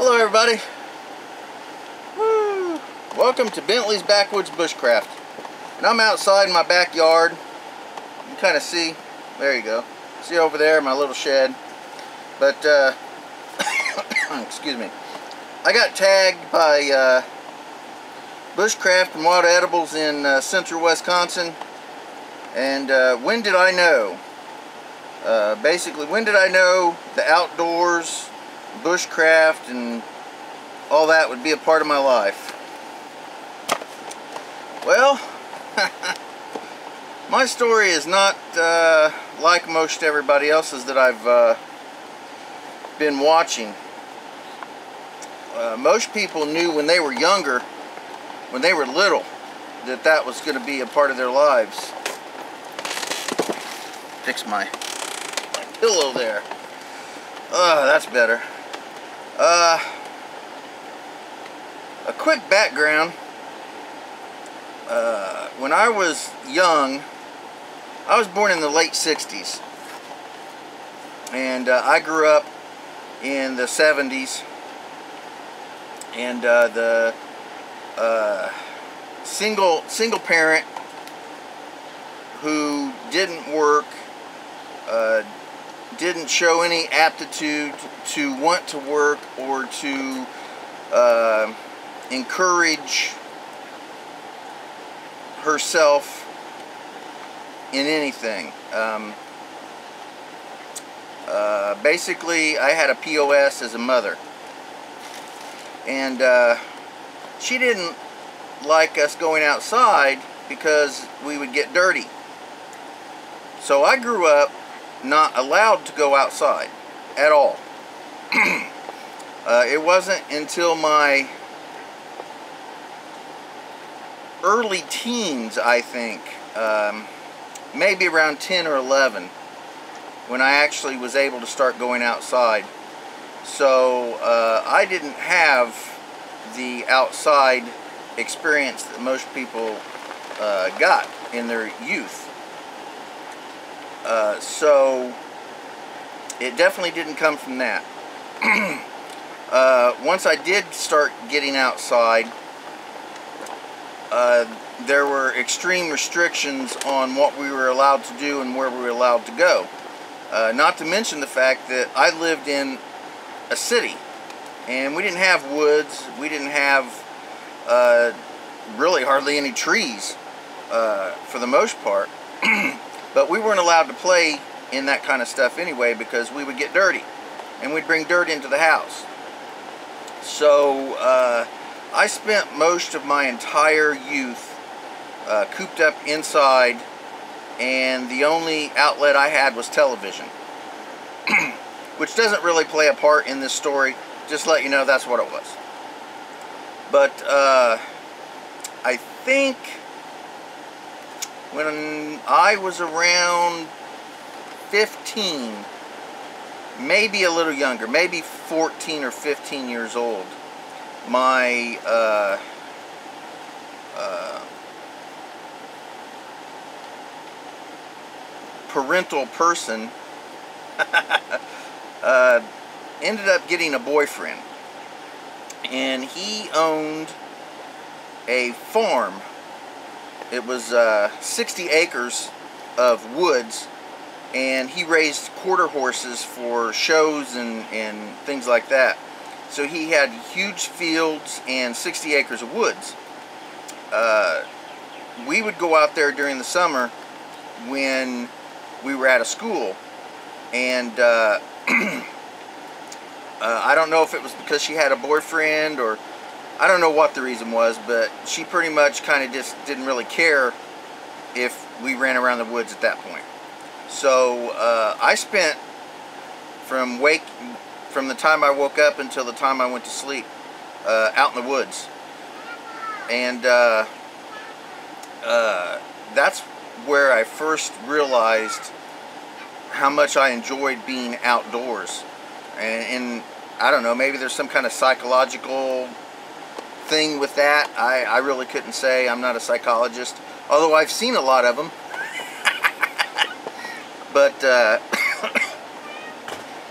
Hello everybody. Woo. Welcome to Bentley's Backwoods Bushcraft. And I'm outside in my backyard. You can kind of see, there you go. See over there my little shed. But, excuse me. I got tagged by Bushcraft and Wild Edibles in central Wisconsin. And when did I know? Basically, when did I know the outdoors, bushcraft, and all that would be a part of my life? Well, my story is not like most everybody else's that I've been watching. Most people knew when they were younger, when they were little, that that was going to be a part of their lives. Fix my pillow there. Oh, that's better. A quick background. When I was young, I was born in the late 60s. And I grew up in the 70s. And the single parent who didn't work, didn't show any aptitude to want to work or to encourage herself in anything. Basically, I had a POS as a mother. And she didn't like us going outside because we would get dirty. So I grew up not allowed to go outside at all. It wasn't until my early teens, I think, maybe around 10 or 11, when I actually was able to start going outside. So I didn't have the outside experience that most people got in their youth. So it definitely didn't come from that. Once I did start getting outside, there were extreme restrictions on what we were allowed to do and where we were allowed to go. Not to mention the fact that I lived in a city, and we didn't have woods. We didn't have really hardly any trees for the most part. But we weren't allowed to play in that kind of stuff anyway, because we would get dirty and we'd bring dirt into the house. So I spent most of my entire youth cooped up inside, and the only outlet I had was television. Which doesn't really play a part in this story. Just to let you know, that's what it was. But I think when I was around 15, maybe a little younger, maybe 14 or 15 years old, my parental person ended up getting a boyfriend, and he owned a farm. It was 60 acres of woods, and he raised quarter horses for shows and things like that. So he had huge fields and 60 acres of woods. We would go out there during the summer when we were out of school, and I don't know if it was because she had a boyfriend, or I don't know what the reason was, but she pretty much kind of just didn't really care if we ran around the woods at that point. So I spent from the time I woke up until the time I went to sleep out in the woods. And that's where I first realized how much I enjoyed being outdoors. And I don't know, maybe there's some kind of psychological thing with that. I really couldn't say. I'm not a psychologist, although I've seen a lot of them. But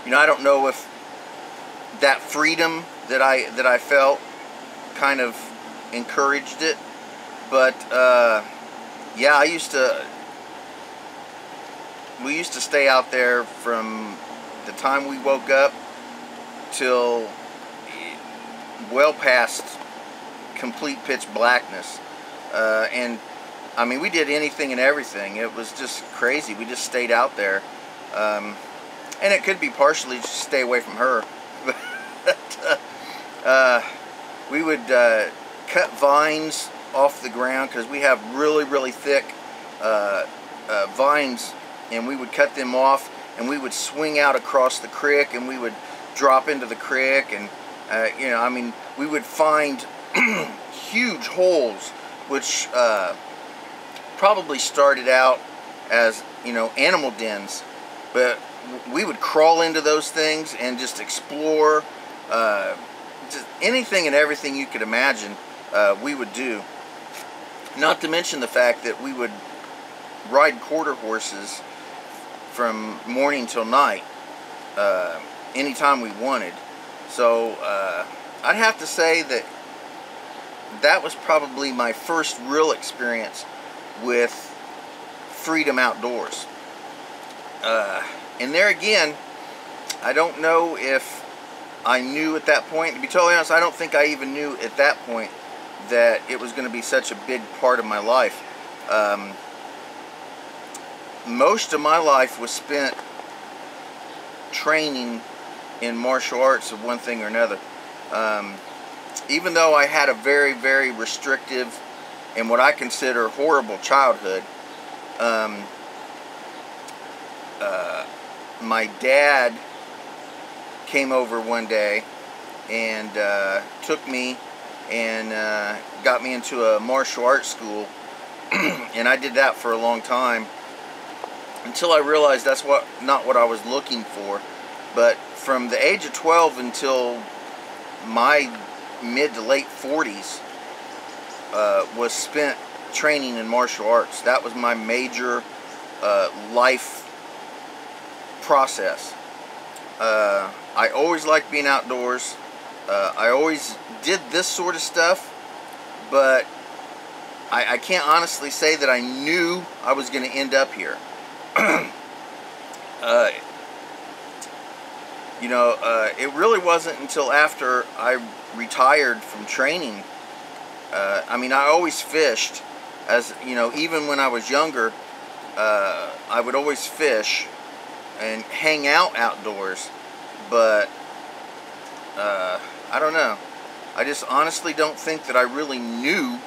you know, I don't know if that freedom that I felt kind of encouraged it. But yeah, we used to stay out there from the time we woke up till well past complete pitch blackness. And I mean, we did anything and everything. It was just crazy. We just stayed out there. And it could be partially just stay away from her. But we would cut vines off the ground, because we have really, really thick vines, and we would cut them off, and we would swing out across the creek, and we would drop into the creek, and you know, I mean, we would find huge holes, which probably started out as, you know, animal dens, but we would crawl into those things and just explore just anything and everything you could imagine. We would do. Not to mention the fact that we would ride quarter horses from morning till night, anytime we wanted. So I'd have to say that that was probably my first real experience with freedom outdoors. And there again, I don't know if I knew at that point. To be totally honest, I don't think I even knew at that point that it was going to be such a big part of my life. Most of my life was spent training in martial arts of one thing or another. Even though I had a very, very restrictive and what I consider horrible childhood, my dad came over one day and took me and got me into a martial arts school, and I did that for a long time until I realized that's not what I was looking for. But from the age of 12 until my mid to late 40s was spent training in martial arts. That was my major life process. I always liked being outdoors. I always did this sort of stuff, but I can't honestly say that I knew I was going to end up here. You know, it really wasn't until after I retired from training. I mean, I always fished, as you know, even when I was younger. I would always fish and hang out outdoors, but I don't know. I just honestly don't think that I really knew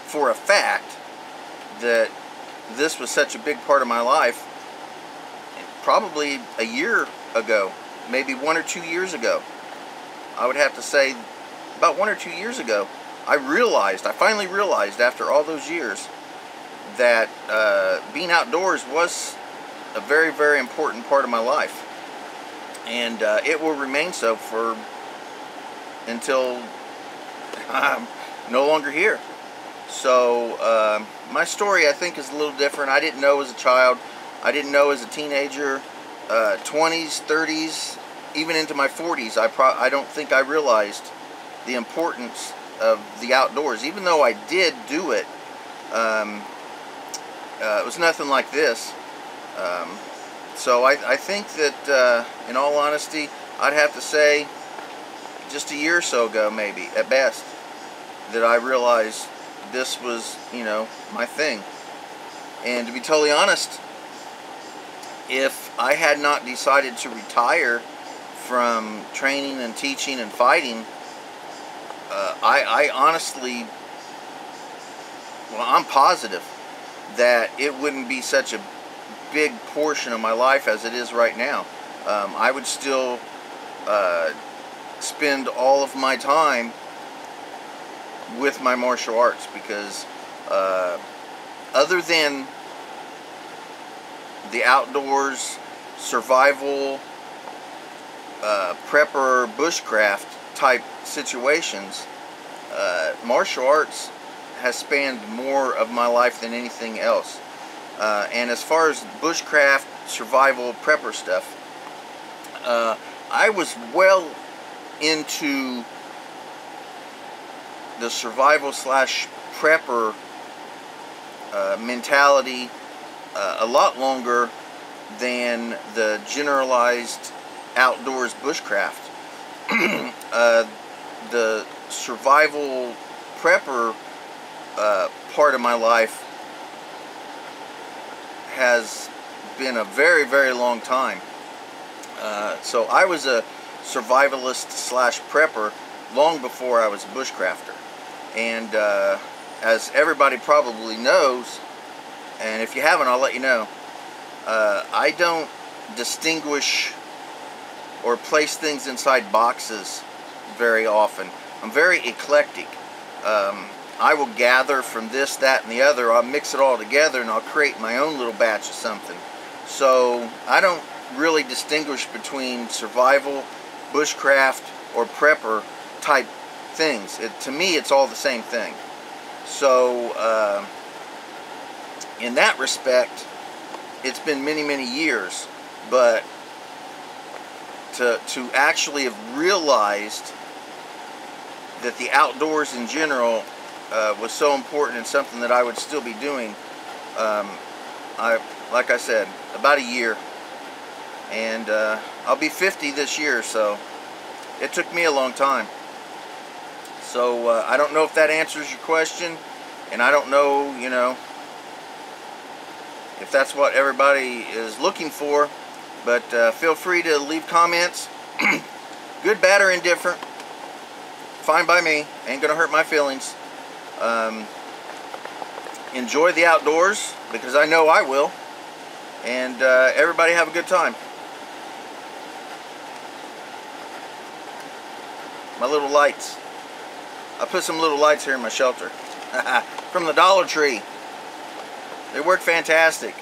for a fact that this was such a big part of my life. Probably a year ago, maybe 1 or 2 years ago. I would have to say about 1 or 2 years ago, I finally realized after all those years that being outdoors was a very, very important part of my life. And it will remain so until I'm no longer here. So my story, I think, is a little different. I didn't know as a child. I didn't know as a teenager, 20s, 30s, even into my 40s. I don't think I realized the importance of the outdoors. Even though I did do it, it was nothing like this. So I think that, in all honesty, I'd have to say just a year or so ago, maybe, at best, that I realized this was, you know, my thing. And to be totally honest, if I had not decided to retire from training and teaching and fighting, I honestly, well, I'm positive that it wouldn't be such a big portion of my life as it is right now. I would still spend all of my time with my martial arts, because other than the outdoors, survival, prepper, bushcraft type situations, martial arts has spanned more of my life than anything else. And as far as bushcraft, survival, prepper stuff, I was well into the survival slash prepper mentality a lot longer than the generalized outdoors bushcraft. The survival prepper part of my life has been a very, very long time. So I was a survivalist slash prepper long before I was a bushcrafter. And as everybody probably knows, and if you haven't, I'll let you know, I don't distinguish or place things inside boxes very often. I'm very eclectic. I will gather from this, that, and the other. I'll mix it all together and I'll create my own little batch of something. So I don't really distinguish between survival, bushcraft, or prepper type things. To me, it's all the same thing. So in that respect, it's been many, many years, but to actually have realized that the outdoors in general was so important and something that I would still be doing, like I said, about a year. And I'll be 50 this year, so it took me a long time. So I don't know if that answers your question, and I don't know, you know, if that's what everybody is looking for, but feel free to leave comments. Good, bad, or indifferent. Fine by me. Ain't gonna hurt my feelings. Enjoy the outdoors, because I know I will. And everybody have a good time. My little lights. I put some little lights here in my shelter. From the Dollar Tree. They work fantastic.